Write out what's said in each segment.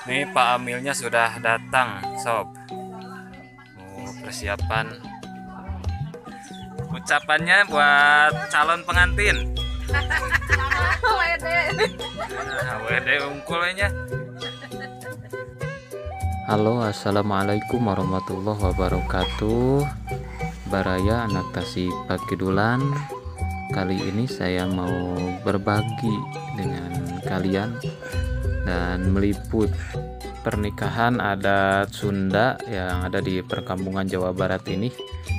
Nih Pak Amilnya sudah datang, sob. Persiapan ucapannya buat calon pengantin. WD unggulnya. Halo, assalamualaikum warahmatullahi wabarakatuh. Baraya anak Tasik Pakidulan. Kali ini saya mau berbagi dengan kalian dan meliput pernikahan adat Sunda yang ada di perkampungan Jawa Barat ini.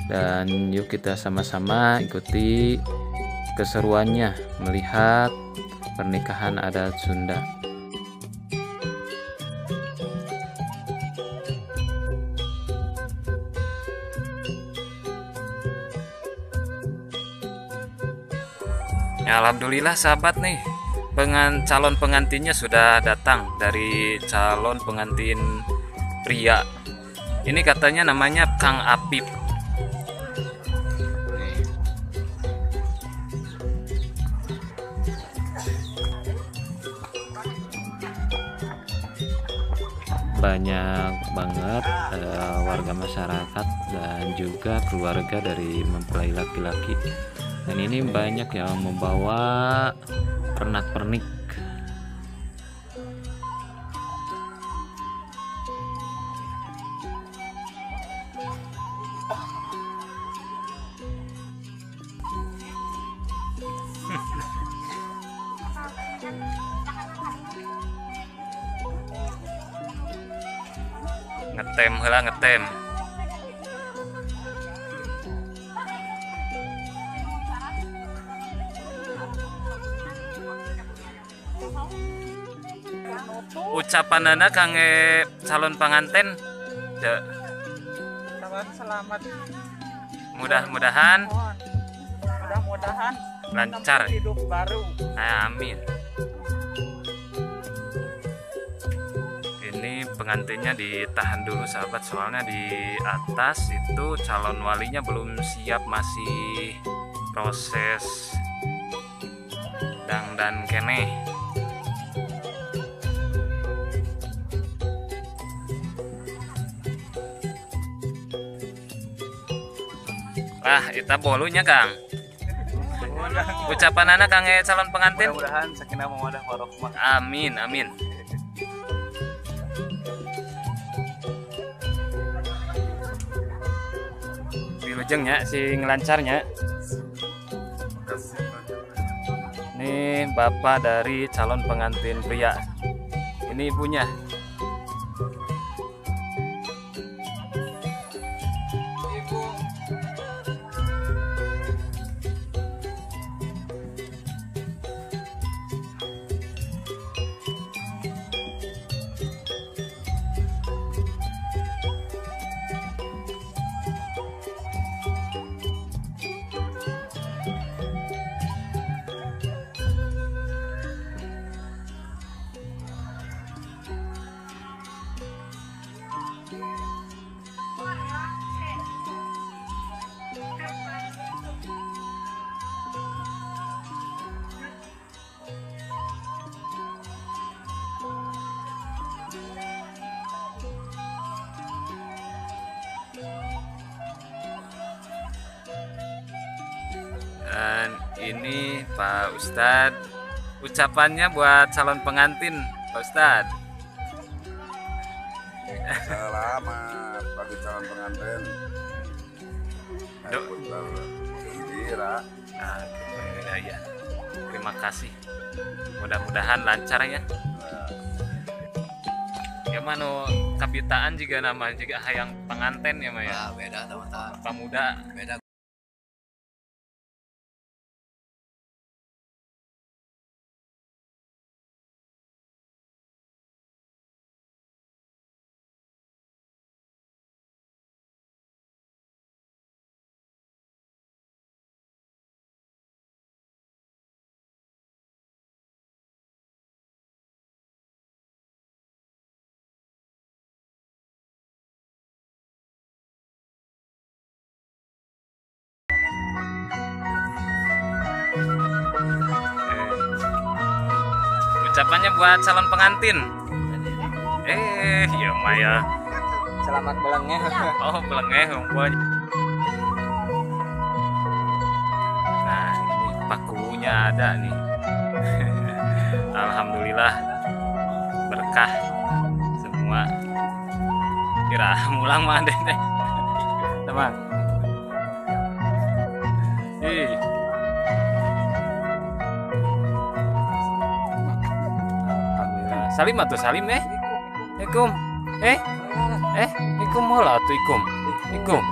Dan yuk kita sama-sama ikuti keseruannya melihat pernikahan adat Sunda. Ya, alhamdulillah sahabat nih, calon pengantinnya sudah datang dari calon pengantin pria. Ini katanya namanya Kang Apip. Nih. Banyak banget warga masyarakat dan juga keluarga dari mempelai laki-laki, dan ini banyak yang membawa pernak-pernik. Ngetem heula ngetem. Ucapanana kangge calon pengantin ya. Selamat Mudah-mudahan mudah-mudahan lancar. hidup baru. Amin. Ini pengantinnya ditahan dulu sahabat, soalnya di atas itu calon walinya belum siap, masih proses dan kene. Kita bolunya Kang. Ucapan anak kangge calon pengantin. Mudah-mudahan sakinah mawaddah warahmah. Amin, amin. Wilujengnya si ngelancarnya. Ini bapak dari calon pengantin pria. Ini ibunya. Dan ini Pak Ustadz, ucapannya buat calon pengantin, Pak Ustadz. Selamat bagi calon pengantin. Gembira. Nah, ya. Terima kasih. Mudah-mudahan lancar ya. Ya mano kabitaan juga nama juga hayang pengantin ya Maya. Beda teman-teman. Pemuda. Beda. Ucapannya buat calon pengantin. Iya Maya. Selamat belengnya. Oh, belengeh umpul. Nah, ini pakunya ada nih. Alhamdulillah berkah semua. Kira mulang mah deh. Teman. Ih. Alhamdulillah. Salim atuh salim Assalamualaikum. Ikum hola atuh ikum. Ikum.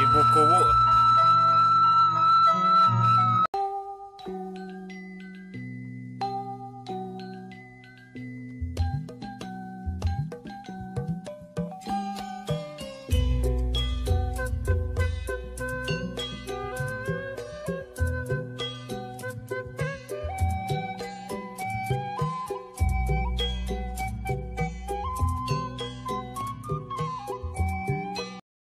Ibu kubu